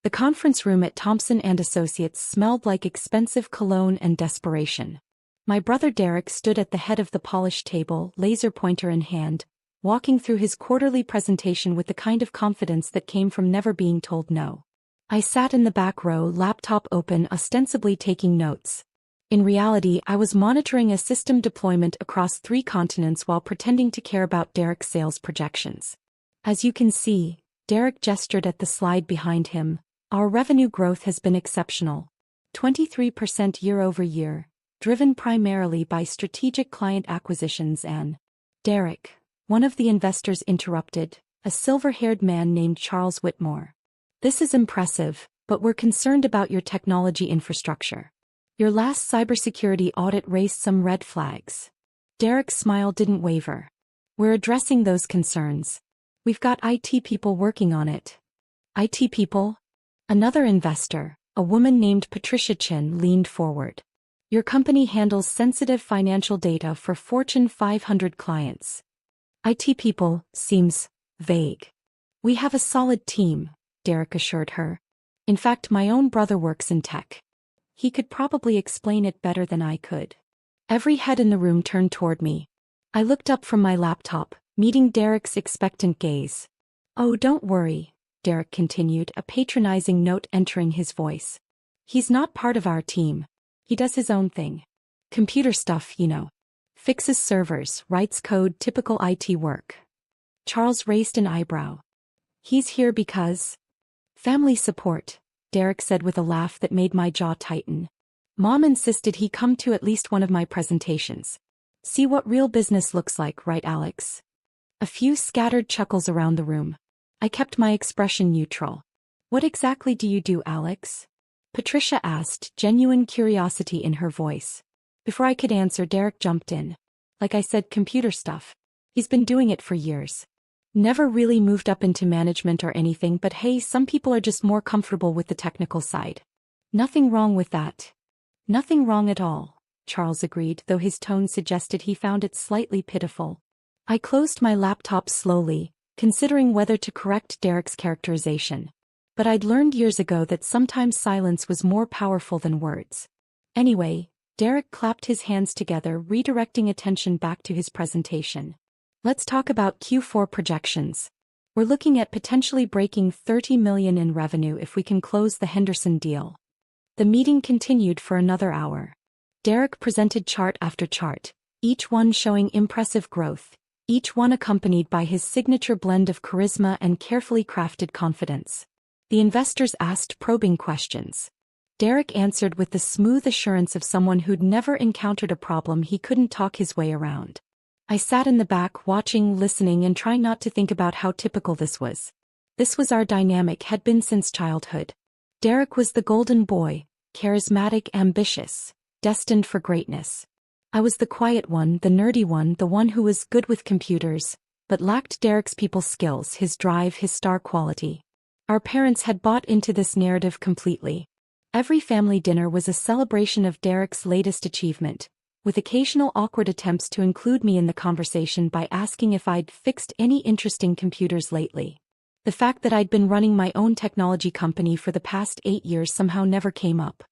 The conference room at Thompson and Associates smelled like expensive cologne and desperation. My brother Derek stood at the head of the polished table, laser pointer in hand, walking through his quarterly presentation with the kind of confidence that came from never being told no. I sat in the back row, laptop open, ostensibly taking notes. In reality, I was monitoring a system deployment across 3 continents while pretending to care about Derek's sales projections. As you can see, Derek gestured at the slide behind him, our revenue growth has been exceptional. 23% year-over-year, driven primarily by strategic client acquisitions and... Derek, one of the investors interrupted, a silver-haired man named Charles Whitmore. This is impressive, but we're concerned about your technology infrastructure. Your last cybersecurity audit raised some red flags. Derek's smile didn't waver. We're addressing those concerns. We've got IT people working on it. IT people? Another investor, a woman named Patricia Chin, leaned forward. Your company handles sensitive financial data for Fortune 500 clients. IT people seems vague. We have a solid team, Derek assured her. In fact, my own brother works in tech. He could probably explain it better than I could. Every head in the room turned toward me. I looked up from my laptop, meeting Derek's expectant gaze. Oh, don't worry, Derek continued, a patronizing note entering his voice. He's not part of our team. He does his own thing. Computer stuff, you know. Fixes servers, writes code, typical IT work. Charles raised an eyebrow. He's here because... Family support, Derek said with a laugh that made my jaw tighten. Mom insisted he come to at least one of my presentations. See what real business looks like, right, Alex? A few scattered chuckles around the room. I kept my expression neutral. What exactly do you do, Alex? Patricia asked, genuine curiosity in her voice. Before I could answer, Derek jumped in. Like I said, computer stuff. He's been doing it for years. Never really moved up into management or anything, but hey, some people are just more comfortable with the technical side. Nothing wrong with that. Nothing wrong at all, Charles agreed, though his tone suggested he found it slightly pitiful. I closed my laptop slowly, considering whether to correct Derek's characterization. But I'd learned years ago that sometimes silence was more powerful than words. Anyway, Derek clapped his hands together, redirecting attention back to his presentation. Let's talk about Q4 projections. We're looking at potentially breaking $30 million in revenue if we can close the Henderson deal. The meeting continued for another hour. Derek presented chart after chart, each one showing impressive growth, each one accompanied by his signature blend of charisma and carefully crafted confidence. The investors asked probing questions. Derek answered with the smooth assurance of someone who'd never encountered a problem he couldn't talk his way around. I sat in the back, watching, listening, and trying not to think about how typical this was. This was our dynamic, had been since childhood. Derek was the golden boy, charismatic, ambitious, destined for greatness. I was the quiet one, the nerdy one, the one who was good with computers, but lacked Derek's people skills, his drive, his star quality. Our parents had bought into this narrative completely. Every family dinner was a celebration of Derek's latest achievement, with occasional awkward attempts to include me in the conversation by asking if I'd fixed any interesting computers lately. The fact that I'd been running my own technology company for the past 8 years somehow never came up.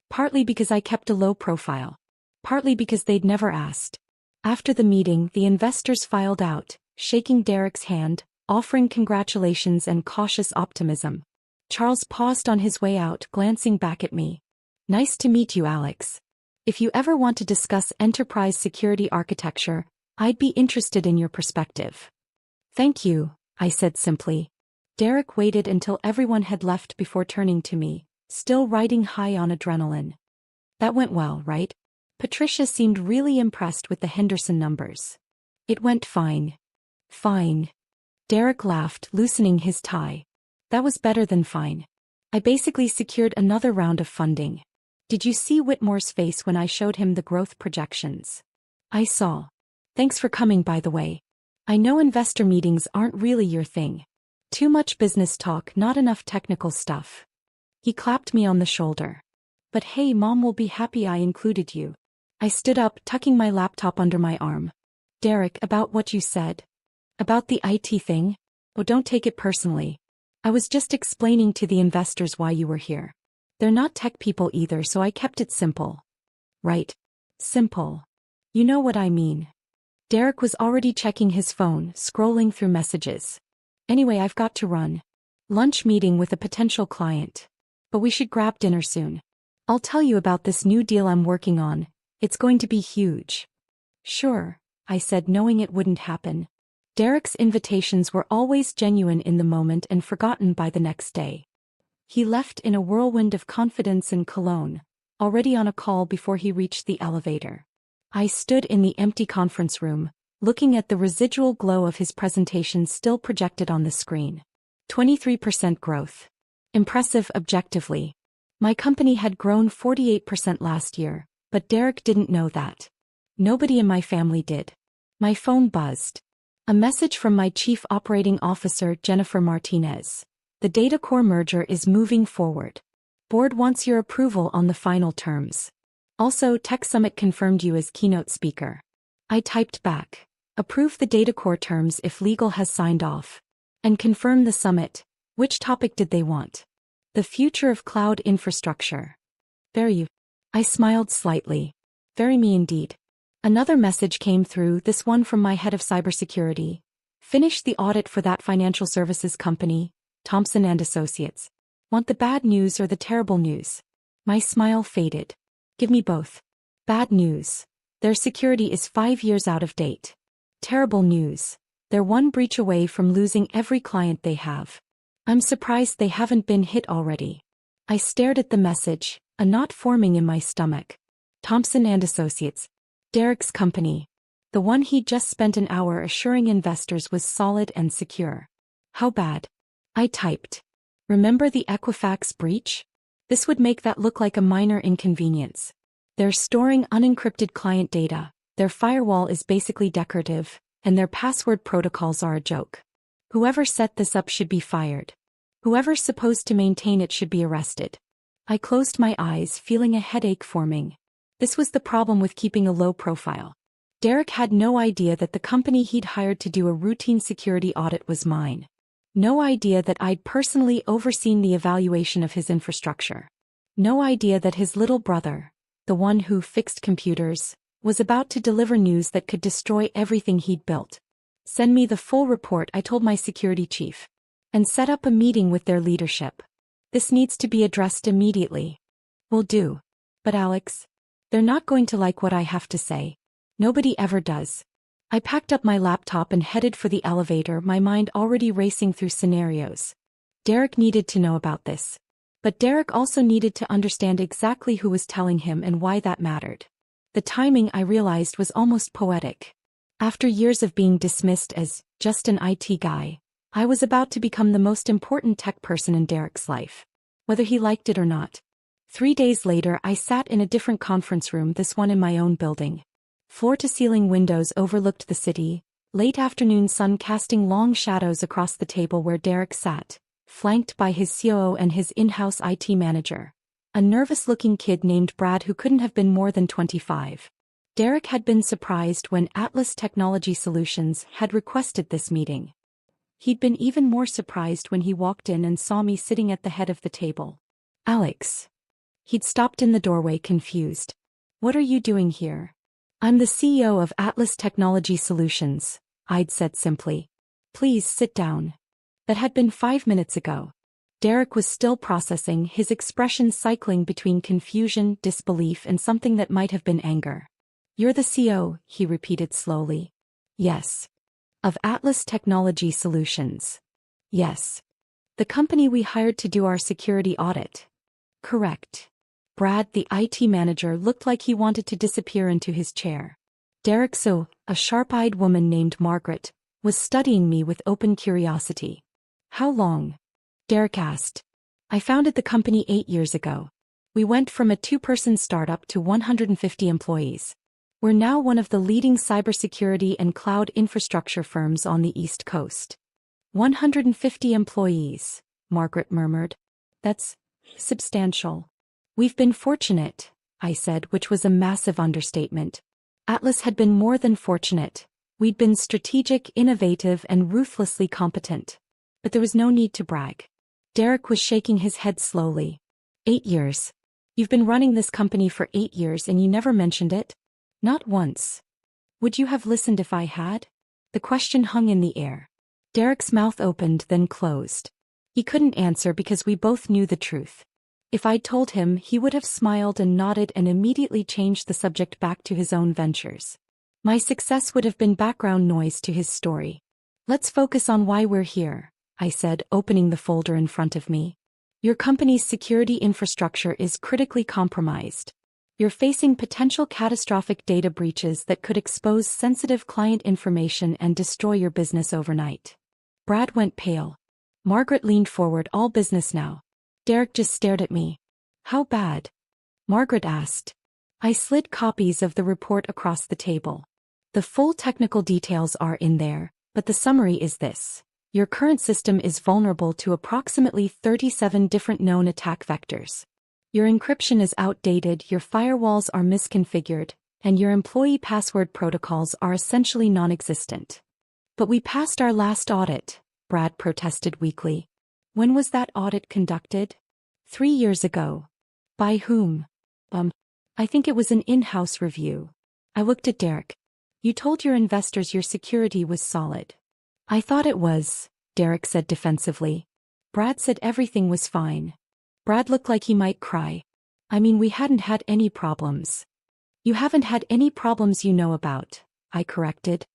Partly because I kept a low profile. Partly because they'd never asked. After the meeting, the investors filed out, shaking Derek's hand, offering congratulations and cautious optimism. Charles paused on his way out, glancing back at me. Nice to meet you, Alex. If you ever want to discuss enterprise security architecture, I'd be interested in your perspective. Thank you, I said simply. Derek waited until everyone had left before turning to me, still riding high on adrenaline. That went well, right? Patricia seemed really impressed with the Henderson numbers. It went fine. Fine. Derek laughed, loosening his tie. That was better than fine. I basically secured another round of funding. Did you see Whitmore's face when I showed him the growth projections? I saw. Thanks for coming, by the way. I know investor meetings aren't really your thing. Too much business talk, not enough technical stuff. He clapped me on the shoulder. But hey, Mom will be happy I included you. I stood up, tucking my laptop under my arm. Derek, about what you said. About the IT thing? Oh, don't take it personally. I was just explaining to the investors why you were here. They're not tech people either, so I kept it simple. Right. Simple. You know what I mean. Derek was already checking his phone, scrolling through messages. Anyway, I've got to run. Lunch meeting with a potential client. But we should grab dinner soon. I'll tell you about this new deal I'm working on. It's going to be huge. Sure, I said, knowing it wouldn't happen. Derek's invitations were always genuine in the moment and forgotten by the next day. He left in a whirlwind of confidence and cologne, already on a call before he reached the elevator. I stood in the empty conference room, looking at the residual glow of his presentation still projected on the screen. 23% growth. Impressive objectively. My company had grown 48% last year, but Derek didn't know that. Nobody in my family did. My phone buzzed. A message from my Chief Operating Officer, Jennifer Martinez. The DataCore merger is moving forward. Board wants your approval on the final terms. Also, Tech Summit confirmed you as keynote speaker. I typed back. Approve the DataCore terms if legal has signed off. And confirm the summit. Which topic did they want? The future of cloud infrastructure. Very you. I smiled slightly. Very me indeed. Another message came through, this one from my head of cybersecurity. Finished the audit for that financial services company, Thompson and Associates. Want the bad news or the terrible news? My smile faded. Give me both. Bad news. Their security is 5 years out of date. Terrible news. They're one breach away from losing every client they have. I'm surprised they haven't been hit already. I stared at the message, a knot forming in my stomach. Thompson and Associates. Derek's company. The one he'd just spent an hour assuring investors was solid and secure. How bad? I typed. Remember the Equifax breach? This would make that look like a minor inconvenience. They're storing unencrypted client data, their firewall is basically decorative, and their password protocols are a joke. Whoever set this up should be fired. Whoever's supposed to maintain it should be arrested. I closed my eyes, feeling a headache forming. This was the problem with keeping a low profile. Derek had no idea that the company he'd hired to do a routine security audit was mine. No idea that I'd personally overseen the evaluation of his infrastructure. No idea that his little brother, the one who fixed computers, was about to deliver news that could destroy everything he'd built. Send me the full report, I told my security chief. And set up a meeting with their leadership. This needs to be addressed immediately. Will do. But Alex, they're not going to like what I have to say. Nobody ever does. I packed up my laptop and headed for the elevator, my mind already racing through scenarios. Derek needed to know about this. But Derek also needed to understand exactly who was telling him and why that mattered. The timing, I realized, was almost poetic. After years of being dismissed as just an IT guy, I was about to become the most important tech person in Derek's life. Whether he liked it or not. 3 days later, I sat in a different conference room, this one in my own building. Floor-to-ceiling windows overlooked the city, late afternoon sun casting long shadows across the table where Derek sat, flanked by his COO and his in-house IT manager. A nervous-looking kid named Brad who couldn't have been more than 25. Derek had been surprised when Atlas Technology Solutions had requested this meeting. He'd been even more surprised when he walked in and saw me sitting at the head of the table. Alex. He'd stopped in the doorway, confused. What are you doing here? I'm the CEO of Atlas Technology Solutions, I'd said simply. Please sit down. That had been 5 minutes ago. Derek was still processing, his expression cycling between confusion, disbelief, and something that might have been anger. You're the CEO, he repeated slowly. Yes. Of Atlas Technology Solutions. Yes. The company we hired to do our security audit. Correct. Brad, the IT manager, looked like he wanted to disappear into his chair. Derek, a sharp-eyed woman named Margaret, was studying me with open curiosity. How long? Derek asked. I founded the company 8 years ago. We went from a 2-person startup to 150 employees. We're now one of the leading cybersecurity and cloud infrastructure firms on the East Coast. 150 employees, Margaret murmured. That's substantial. We've been fortunate, I said, which was a massive understatement. Atlas had been more than fortunate. We'd been strategic, innovative, and ruthlessly competent. But there was no need to brag. Derek was shaking his head slowly. 8 years. You've been running this company for 8 years and you never mentioned it? Not once. Would you have listened if I had? The question hung in the air. Derek's mouth opened then closed. He couldn't answer because we both knew the truth. If I'd told him, he would have smiled and nodded and immediately changed the subject back to his own ventures. My success would have been background noise to his story. Let's focus on why we're here, I said, opening the folder in front of me. Your company's security infrastructure is critically compromised. You're facing potential catastrophic data breaches that could expose sensitive client information and destroy your business overnight. Brad went pale. Margaret leaned forward. All business now. Derek just stared at me. How bad? Margaret asked. I slid copies of the report across the table. The full technical details are in there, but the summary is this. Your current system is vulnerable to approximately 37 different known attack vectors. Your encryption is outdated, your firewalls are misconfigured, and your employee password protocols are essentially non-existent. But we passed our last audit, Brad protested weakly. When was that audit conducted? 3 years ago. By whom? I think it was an in-house review. I looked at Derek. You told your investors your security was solid. I thought it was, Derek said defensively. Brad said everything was fine. Brad looked like he might cry. I mean, we hadn't had any problems. You haven't had any problems you know about, I corrected.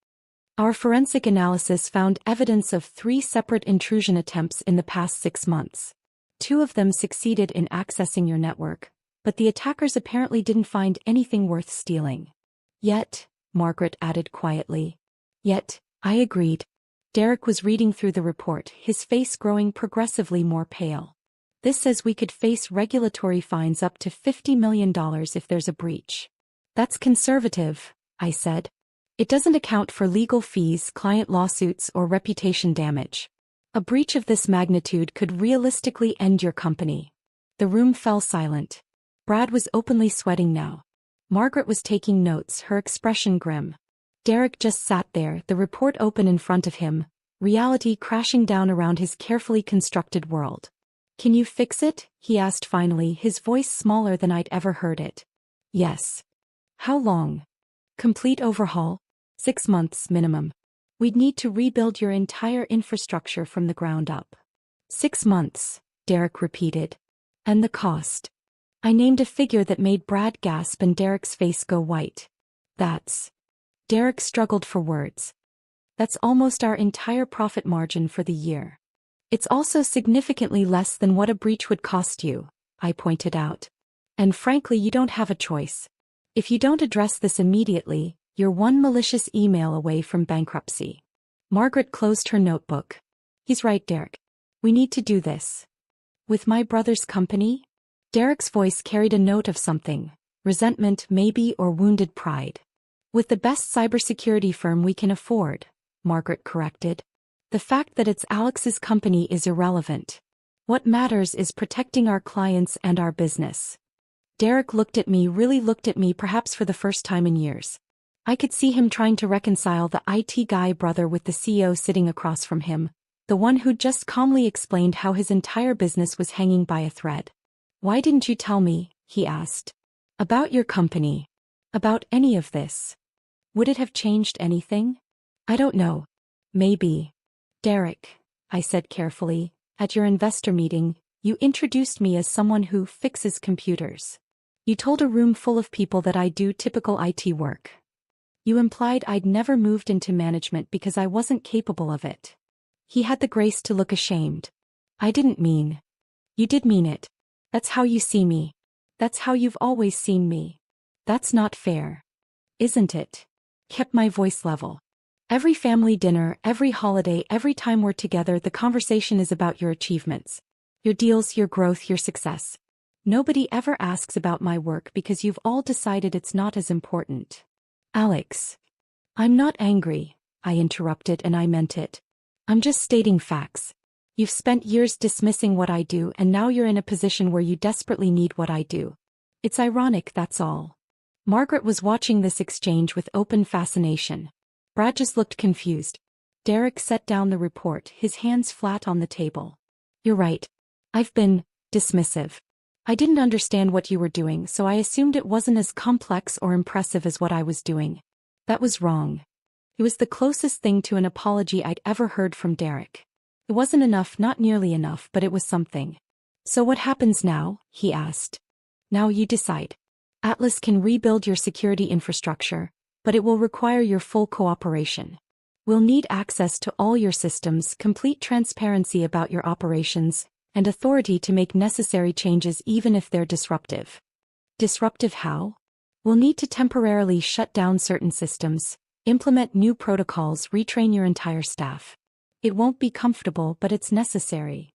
Our forensic analysis found evidence of 3 separate intrusion attempts in the past 6 months. 2 of them succeeded in accessing your network, but the attackers apparently didn't find anything worth stealing. Yet, Margaret added quietly. Yet, I agreed. Derek was reading through the report, his face growing progressively more pale. This says we could face regulatory fines up to $50 million if there's a breach. That's conservative, I said. It doesn't account for legal fees, client lawsuits, or reputation damage. A breach of this magnitude could realistically end your company. The room fell silent. Brad was openly sweating now. Margaret was taking notes, her expression grim. Derek just sat there, the report open in front of him, reality crashing down around his carefully constructed world. Can you fix it? He asked finally, his voice smaller than I'd ever heard it. Yes. How long? Complete overhaul? 6 months minimum. We'd need to rebuild your entire infrastructure from the ground up. 6 months, Derek repeated. And the cost? I named a figure that made Brad gasp and Derek's face go white. That's... Derek struggled for words. That's almost our entire profit margin for the year. It's also significantly less than what a breach would cost you, I pointed out. And frankly, you don't have a choice. If you don't address this immediately, you're one malicious email away from bankruptcy. Margaret closed her notebook. He's right, Derek. We need to do this. With my brother's company? Derek's voice carried a note of something, resentment maybe, or wounded pride. With the best cybersecurity firm we can afford, Margaret corrected. The fact that it's Alex's company is irrelevant. What matters is protecting our clients and our business. Derek looked at me, really looked at me, perhaps for the first time in years. I could see him trying to reconcile the IT guy brother with the CEO sitting across from him, the one who'd just calmly explained how his entire business was hanging by a thread. Why didn't you tell me, he asked. About your company. About any of this. Would it have changed anything? I don't know. Maybe. Derek, I said carefully, at your investor meeting, you introduced me as someone who fixes computers. You told a room full of people that I do typical IT work. You implied I'd never moved into management because I wasn't capable of it. He had the grace to look ashamed. I didn't mean. You did mean it. That's how you see me. That's how you've always seen me. That's not fair. Isn't it? Kept my voice level. Every family dinner, every holiday, every time we're together, the conversation is about your achievements. Your deals, your growth, your success. Nobody ever asks about my work because you've all decided it's not as important. Alex. I'm not angry, I interrupted, and I meant it. I'm just stating facts. You've spent years dismissing what I do, and now you're in a position where you desperately need what I do. It's ironic, that's all. Margaret was watching this exchange with open fascination. Brad just looked confused. Derek set down the report, his hands flat on the table. You're right. I've been dismissive. I didn't understand what you were doing, so I assumed it wasn't as complex or impressive as what I was doing. That was wrong. It was the closest thing to an apology I'd ever heard from Derek. It wasn't enough, not nearly enough, but it was something. So what happens now? He asked. Now you decide. Atlas can rebuild your security infrastructure, but it will require your full cooperation. We'll need access to all your systems, complete transparency about your operations, and authority to make necessary changes even if they're disruptive. Disruptive how? We'll need to temporarily shut down certain systems, implement new protocols, retrain your entire staff. It won't be comfortable, but it's necessary.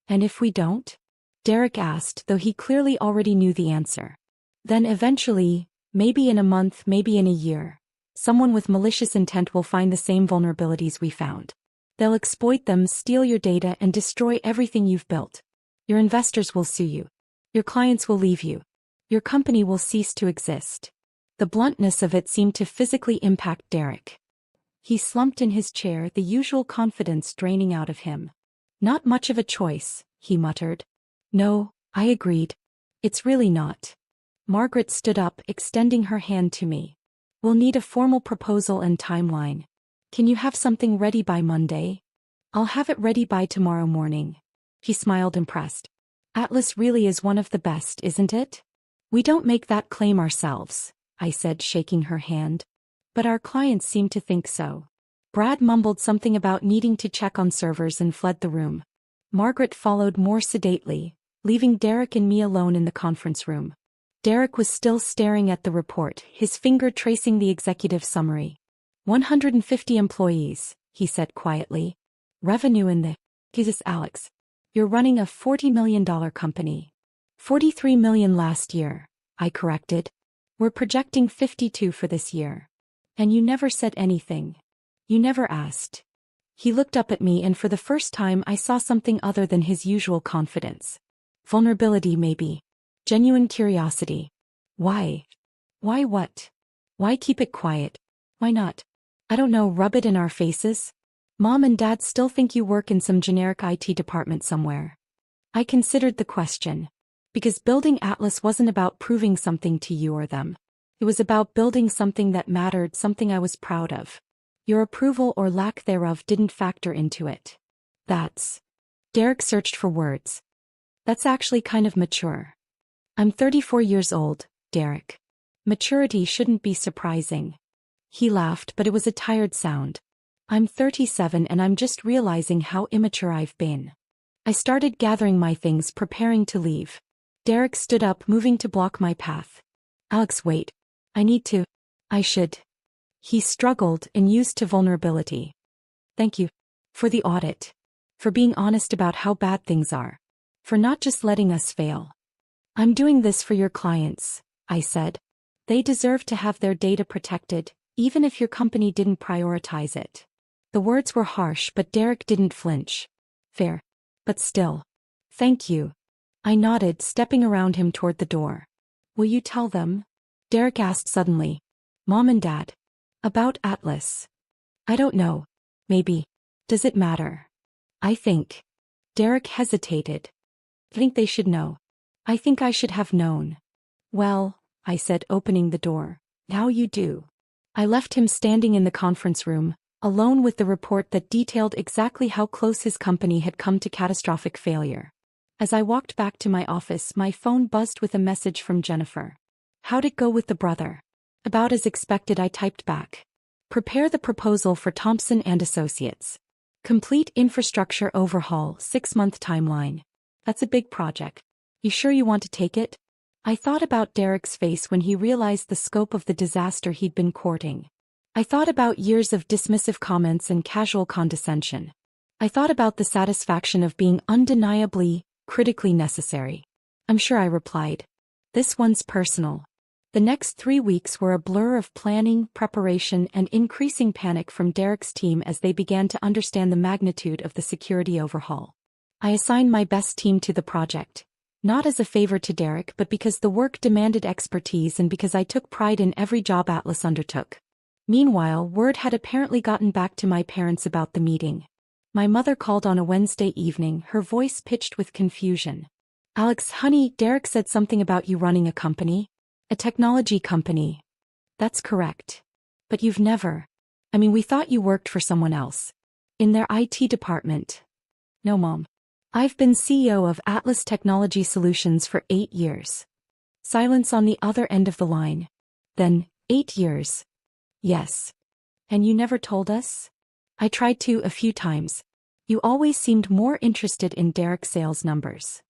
And if we don't? Derek asked, though he clearly already knew the answer. Then eventually, maybe in a month, maybe in a year, someone with malicious intent will find the same vulnerabilities we found. They'll exploit them, steal your data, and destroy everything you've built. Your investors will sue you. Your clients will leave you. Your company will cease to exist. The bluntness of it seemed to physically impact Derek. He slumped in his chair, the usual confidence draining out of him. Not much of a choice, he muttered. No, I agreed. It's really not. Margaret stood up, extending her hand to me. We'll need a formal proposal and timeline. Can you have something ready by Monday? I'll have it ready by tomorrow morning. He smiled, impressed. Atlas really is one of the best, isn't it? We don't make that claim ourselves, I said, shaking her hand. But our clients seem to think so. Brad mumbled something about needing to check on servers and fled the room. Margaret followed more sedately, leaving Derek and me alone in the conference room. Derek was still staring at the report, his finger tracing the executive summary. 150 employees, he said quietly. Revenue in the... Jesus, Alex. You're running a $40 million company. 43 million last year, I corrected. We're projecting 52 for this year. And you never said anything. You never asked. He looked up at me, and for the first time I saw something other than his usual confidence. Vulnerability, maybe. Genuine curiosity. Why? Why what? Why keep it quiet? Why not? I don't know, rub it in our faces? Mom and Dad still think you work in some generic IT department somewhere. I considered the question. Because building Atlas wasn't about proving something to you or them. It was about building something that mattered, something I was proud of. Your approval or lack thereof didn't factor into it. That's... Derek searched for words. That's actually kind of mature. I'm 34 years old, Derek. Maturity shouldn't be surprising. He laughed, but it was a tired sound. I'm 37 and I'm just realizing how immature I've been. I started gathering my things, preparing to leave. Derek stood up, moving to block my path. Alex, wait. I need to. I should. He struggled and used to vulnerability. Thank you. For the audit. For being honest about how bad things are. For not just letting us fail. I'm doing this for your clients, I said. They deserve to have their data protected, even if your company didn't prioritize it. The words were harsh, but Derek didn't flinch. Fair. But still. Thank you. I nodded, stepping around him toward the door. Will you tell them? Derek asked suddenly. Mom and Dad. About Atlas. I don't know. Maybe. Does it matter? I think. Derek hesitated. Think they should know. I think I should have known. Well, I said, opening the door. Now you do. I left him standing in the conference room, alone with the report that detailed exactly how close his company had come to catastrophic failure. As I walked back to my office, my phone buzzed with a message from Jennifer. How'd it go with the brother? About as expected, I typed back. Prepare the proposal for Thompson and Associates. Complete infrastructure overhaul, 6-month timeline. That's a big project. You sure you want to take it? I thought about Derek's face when he realized the scope of the disaster he'd been courting. I thought about years of dismissive comments and casual condescension. I thought about the satisfaction of being undeniably, critically necessary. I'm sure I replied. This one's personal. The next 3 weeks were a blur of planning, preparation, and increasing panic from Derek's team as they began to understand the magnitude of the security overhaul. I assigned my best team to the project. Not as a favor to Derek, but because the work demanded expertise and because I took pride in every job Atlas undertook. Meanwhile, word had apparently gotten back to my parents about the meeting. My mother called on a Wednesday evening, her voice pitched with confusion. Alex, honey, Derek said something about you running a company? A technology company. That's correct. But you've never. We thought you worked for someone else. In their IT department. No, Mom. I've been CEO of Atlas Technology Solutions for 8 years. Silence on the other end of the line. Then, 8 years. Yes. And you never told us? I tried to a few times. You always seemed more interested in Derek's sales numbers.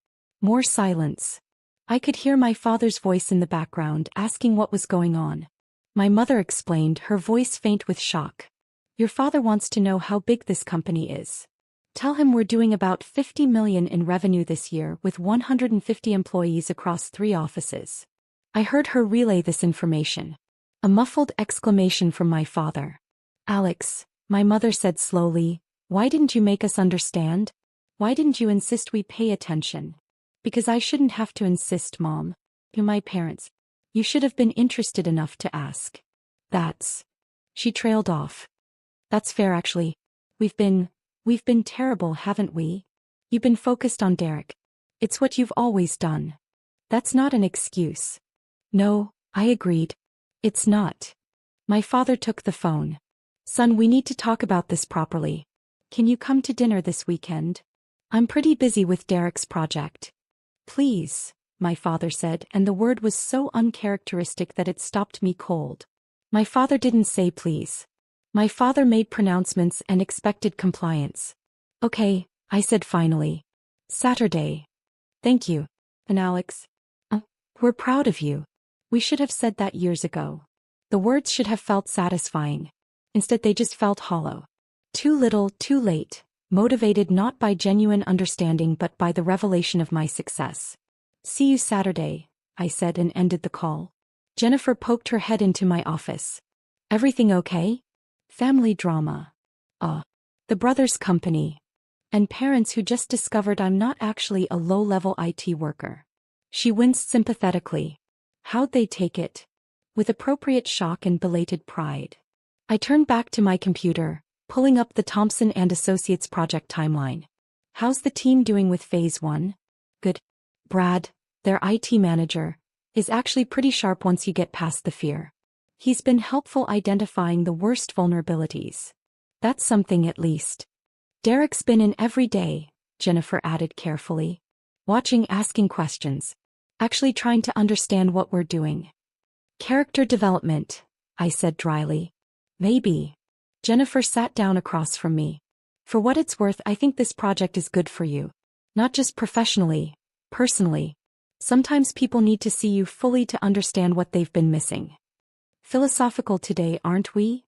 More silence. I could hear my father's voice in the background asking what was going on. My mother explained, her voice faint with shock. Your father wants to know how big this company is. Tell him we're doing about $50 million in revenue this year with 150 employees across 3 offices. I heard her relay this information. A muffled exclamation from my father. Alex, my mother said slowly, why didn't you make us understand? Why didn't you insist we pay attention? Because I shouldn't have to insist, Mom. You're my parents. You should have been interested enough to ask. That's. She trailed off. That's fair, actually. We've been terrible, haven't we? You've been focused on Derek. It's what you've always done. That's not an excuse. No, I agreed. It's not. My father took the phone. Son, we need to talk about this properly. Can you come to dinner this weekend? I'm pretty busy with Derek's project. Please, my father said, and the word was so uncharacteristic that it stopped me cold. My father didn't say please. My father made pronouncements and expected compliance. Okay, I said finally. Saturday. Thank you. And Alex? We're proud of you. We should have said that years ago. The words should have felt satisfying. Instead they just felt hollow. Too little, too late, motivated not by genuine understanding but by the revelation of my success. See you Saturday, I said and ended the call. Jennifer poked her head into my office. Everything okay? Family drama. The brothers' company. And parents who just discovered I'm not actually a low-level IT worker. She winced sympathetically. How'd they take it? With appropriate shock and belated pride. I turned back to my computer, pulling up the Thompson and Associates project timeline. How's the team doing with Phase 1? Good. Brad, their IT manager, is actually pretty sharp once you get past the fear. He's been helpful identifying the worst vulnerabilities. That's something at least. Derek's been in every day, Jennifer added carefully. Watching, asking questions. Actually trying to understand what we're doing. Character development, I said dryly. Maybe. Jennifer sat down across from me. For what it's worth, I think this project is good for you. Not just professionally, personally. Sometimes people need to see you fully to understand what they've been missing. Philosophical today, aren't we?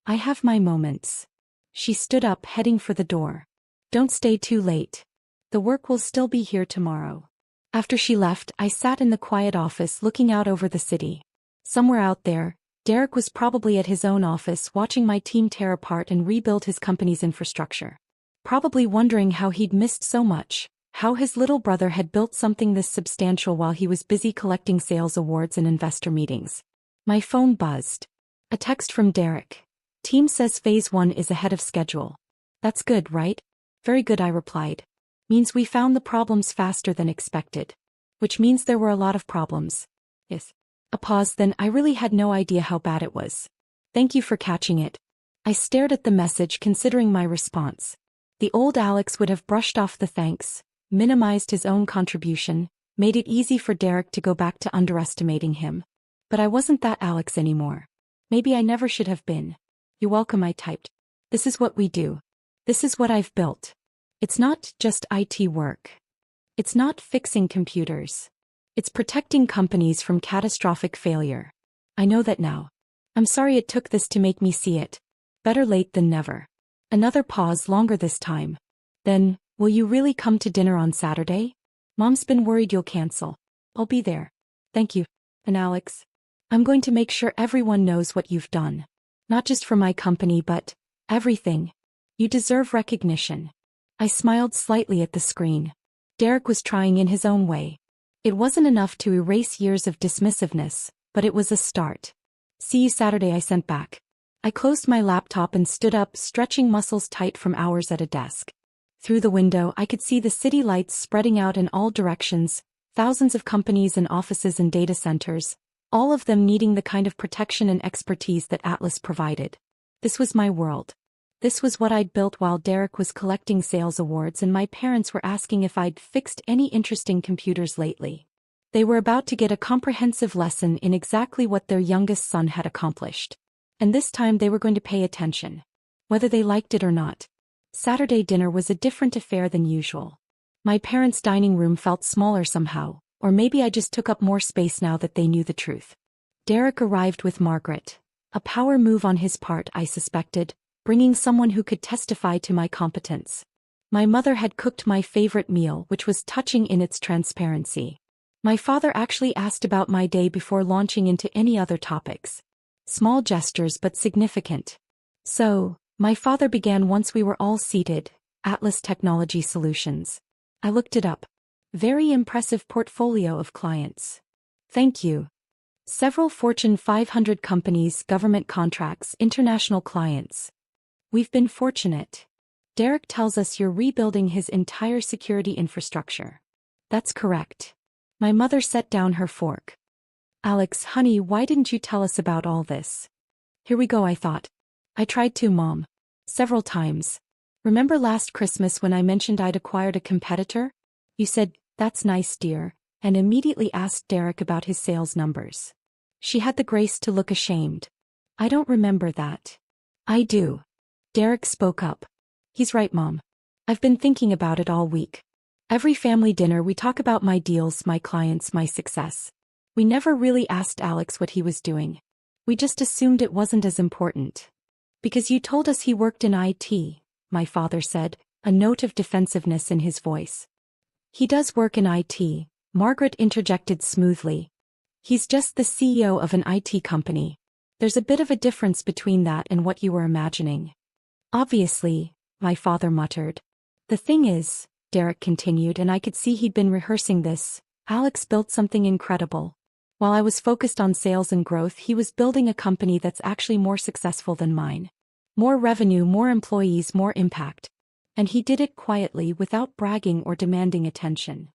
I have my moments. She stood up, heading for the door. Don't stay too late. The work will still be here tomorrow. After she left, I sat in the quiet office looking out over the city. Somewhere out there, Derek was probably at his own office watching my team tear apart and rebuild his company's infrastructure. Probably wondering how he'd missed so much, how his little brother had built something this substantial while he was busy collecting sales awards and investor meetings. My phone buzzed. A text from Derek. Team says Phase 1 is ahead of schedule. That's good, right? Very good, I replied. Means we found the problems faster than expected. Which means there were a lot of problems. Yes. A pause, then I really had no idea how bad it was. Thank you for catching it. I stared at the message, considering my response. The old Alex would have brushed off the thanks, minimized his own contribution, made it easy for Derek to go back to underestimating him. But I wasn't that Alex anymore. Maybe I never should have been. You're welcome, I typed. This is what we do. This is what I've built. It's not just IT work. It's not fixing computers. It's protecting companies from catastrophic failure. I know that now. I'm sorry it took this to make me see it. Better late than never. Another pause, longer this time. Then, will you really come to dinner on Saturday? Mom's been worried you'll cancel. I'll be there. Thank you. And Alex, I'm going to make sure everyone knows what you've done. Not just for my company but everything. You deserve recognition. I smiled slightly at the screen. Derek was trying in his own way. It wasn't enough to erase years of dismissiveness, but it was a start. See you Saturday, I sent back. I closed my laptop and stood up, stretching muscles tight from hours at a desk. Through the window, I could see the city lights spreading out in all directions, thousands of companies and offices and data centers, all of them needing the kind of protection and expertise that Atlas provided. This was my world. This was what I'd built while Derek was collecting sales awards and my parents were asking if I'd fixed any interesting computers lately. They were about to get a comprehensive lesson in exactly what their youngest son had accomplished. And this time they were going to pay attention. Whether they liked it or not. Saturday dinner was a different affair than usual. My parents' dining room felt smaller somehow, or maybe I just took up more space now that they knew the truth. Derek arrived with Margaret. A power move on his part, I suspected, bringing someone who could testify to my competence. My mother had cooked my favorite meal, which was touching in its transparency. My father actually asked about my day before launching into any other topics. Small gestures but significant. So, my father began once we were all seated. Atlas Technology Solutions. I looked it up. Very impressive portfolio of clients. Thank you. Several Fortune 500 companies, government contracts, international clients. We've been fortunate. Derek tells us you're rebuilding his entire security infrastructure. That's correct. My mother set down her fork. Alex, honey, why didn't you tell us about all this? Here we go, I thought. I tried to, Mom. Several times. Remember last Christmas when I mentioned I'd acquired a competitor? You said, "That's nice, dear," and immediately asked Derek about his sales numbers. She had the grace to look ashamed. I don't remember that. I do. Derek spoke up. He's right, Mom. I've been thinking about it all week. Every family dinner we talk about my deals, my clients, my success. We never really asked Alex what he was doing. We just assumed it wasn't as important. Because you told us he worked in IT, my father said, a note of defensiveness in his voice. He does work in IT, Margaret interjected smoothly. He's just the CEO of an IT company. There's a bit of a difference between that and what you were imagining. Obviously, my father muttered. The thing is, Derek continued, and I could see he'd been rehearsing this, Alex built something incredible. While I was focused on sales and growth, he was building a company that's actually more successful than mine. More revenue, more employees, more impact. And he did it quietly without bragging or demanding attention.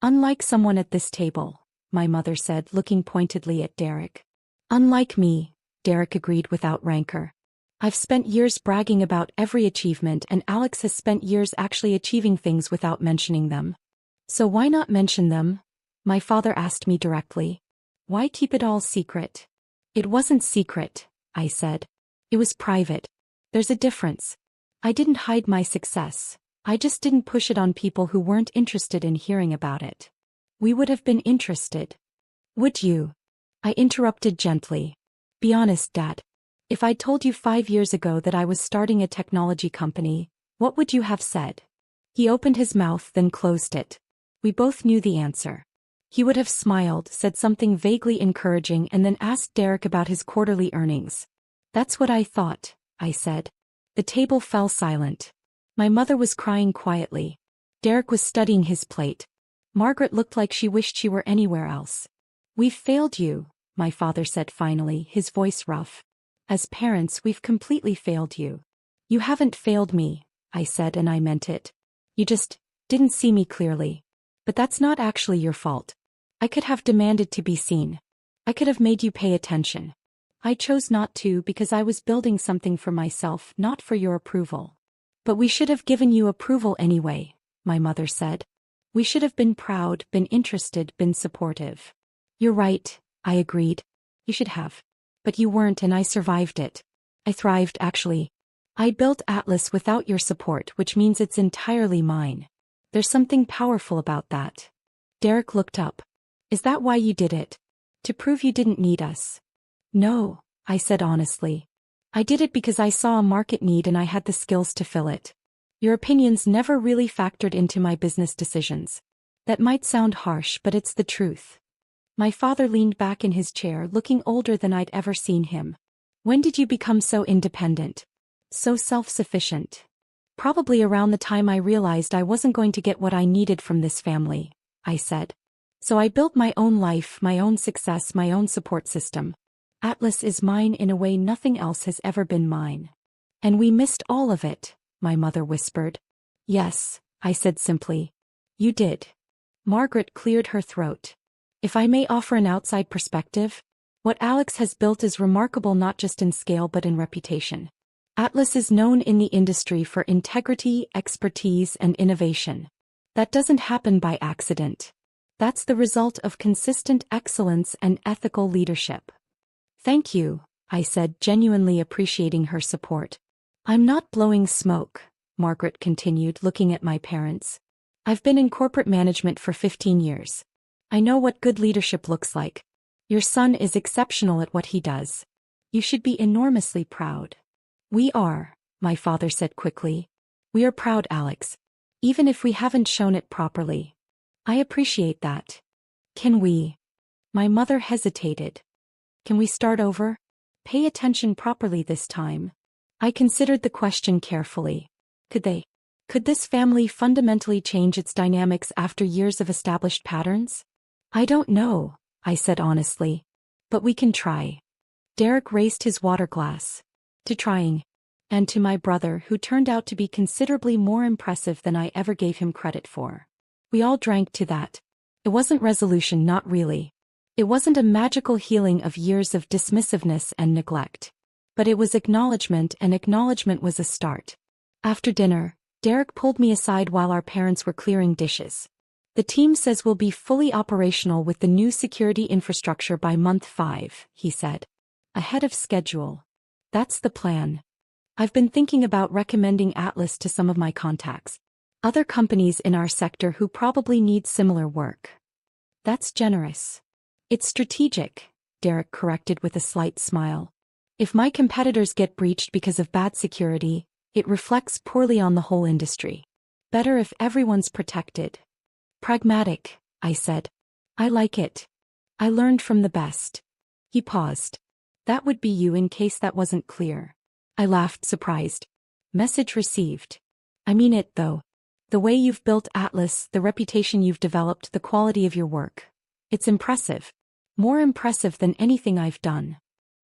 Unlike someone at this table, my mother said, looking pointedly at Derek. Unlike me, Derek agreed without rancor. I've spent years bragging about every achievement and Alex has spent years actually achieving things without mentioning them. So why not mention them? My father asked me directly. Why keep it all secret? It wasn't secret, I said. It was private. There's a difference. I didn't hide my success. I just didn't push it on people who weren't interested in hearing about it. We would have been interested. Would you? I interrupted gently. Be honest, Dad. If I'd told you 5 years ago that I was starting a technology company, what would you have said? He opened his mouth, then closed it. We both knew the answer. He would have smiled, said something vaguely encouraging, and then asked Derek about his quarterly earnings. That's what I thought, I said. The table fell silent. My mother was crying quietly. Derek was studying his plate. Margaret looked like she wished she were anywhere else. We've failed you, my father said finally, his voice rough. As parents, we've completely failed you. You haven't failed me, I said, and I meant it. You just didn't see me clearly. But that's not actually your fault. I could have demanded to be seen. I could have made you pay attention. I chose not to because I was building something for myself, not for your approval. But we should have given you approval anyway, my mother said. We should have been proud, been interested, been supportive. You're right, I agreed. You should have. But you weren't, and I survived it. I thrived, actually. I built Atlas without your support, which means it's entirely mine. There's something powerful about that. Derek looked up. Is that why you did it? To prove you didn't need us? No, I said honestly. I did it because I saw a market need and I had the skills to fill it. Your opinions never really factored into my business decisions. That might sound harsh, but it's the truth. My father leaned back in his chair, looking older than I'd ever seen him. When did you become so independent? So self-sufficient? Probably around the time I realized I wasn't going to get what I needed from this family, I said. So I built my own life, my own success, my own support system. Atlas is mine in a way nothing else has ever been mine. And we missed all of it, my mother whispered. Yes, I said simply. You did. Margaret cleared her throat. If I may offer an outside perspective, what Alex has built is remarkable not just in scale but in reputation. Atlas is known in the industry for integrity, expertise, and innovation. That doesn't happen by accident. That's the result of consistent excellence and ethical leadership. Thank you, I said, genuinely appreciating her support. I'm not blowing smoke, Margaret continued, looking at my parents. I've been in corporate management for 15 years. I know what good leadership looks like. Your son is exceptional at what he does. You should be enormously proud. We are, my father said quickly. We are proud, Alex. Even if we haven't shown it properly. I appreciate that. Can we? My mother hesitated. Can we start over? Pay attention properly this time. I considered the question carefully. Could they? Could this family fundamentally change its dynamics after years of established patterns? I don't know, I said honestly. But we can try. Derek raised his water glass. To trying. And to my brother, who turned out to be considerably more impressive than I ever gave him credit for. We all drank to that. It wasn't resolution, not really. It wasn't a magical healing of years of dismissiveness and neglect. But it was acknowledgement, and acknowledgement was a start. After dinner, Derek pulled me aside while our parents were clearing dishes. The team says we'll be fully operational with the new security infrastructure by month 5, he said. Ahead of schedule. That's the plan. I've been thinking about recommending Atlas to some of my contacts. Other companies in our sector who probably need similar work. That's generous. It's strategic, Derek corrected with a slight smile. If my competitors get breached because of bad security, it reflects poorly on the whole industry. Better if everyone's protected. Pragmatic, I said. I like it. I learned from the best. He paused. That would be you in case that wasn't clear. I laughed, surprised. Message received. I mean it, though. The way you've built Atlas, the reputation you've developed, the quality of your work. It's impressive. More impressive than anything I've done.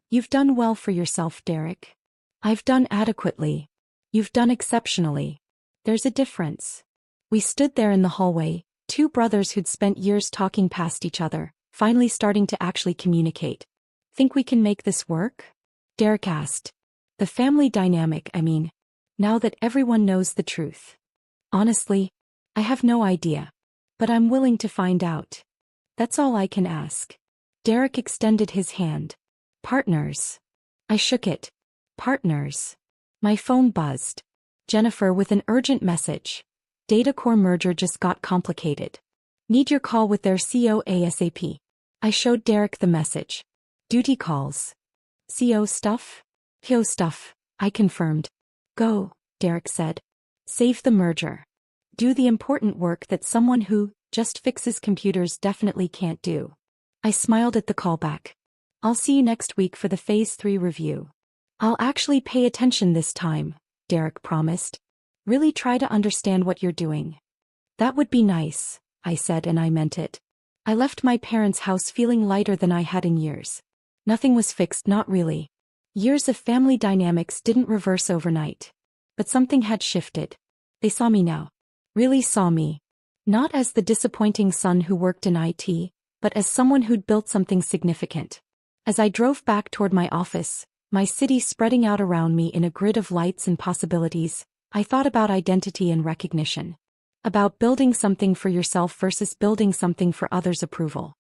You've done well for yourself, Derek. I've done adequately. You've done exceptionally. There's a difference. We stood there in the hallway, two brothers who'd spent years talking past each other, finally starting to actually communicate. Think we can make this work? Derek asked. The family dynamic, I mean. Now that everyone knows the truth. Honestly, I have no idea. But I'm willing to find out. That's all I can ask. Derek extended his hand. Partners. I shook it. Partners. My phone buzzed. Jennifer with an urgent message. Datacore merger just got complicated. Need your call with their CEO ASAP. I showed Derek the message. Duty calls. CO stuff? PO stuff, I confirmed. Go, Derek said. Save the merger. Do the important work that someone who just fixes computers definitely can't do. I smiled at the callback. I'll see you next week for the Phase 3 review. I'll actually pay attention this time, Derek promised. Really try to understand what you're doing. That would be nice, I said, and I meant it. I left my parents' house feeling lighter than I had in years. Nothing was fixed, not really. Years of family dynamics didn't reverse overnight. But something had shifted. They saw me now. Really saw me. Not as the disappointing son who worked in IT, but as someone who'd built something significant. As I drove back toward my office, my city spreading out around me in a grid of lights and possibilities, I thought about identity and recognition. About building something for yourself versus building something for others' approval.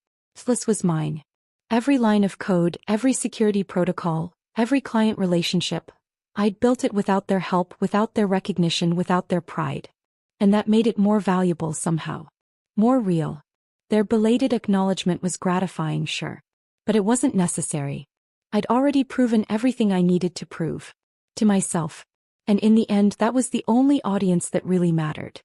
This was mine. Every line of code, every security protocol, every client relationship. I'd built it without their help, without their recognition, without their pride. And that made it more valuable somehow. More real. Their belated acknowledgement was gratifying, sure. But it wasn't necessary. I'd already proven everything I needed to prove. To myself. And in the end, that was the only audience that really mattered.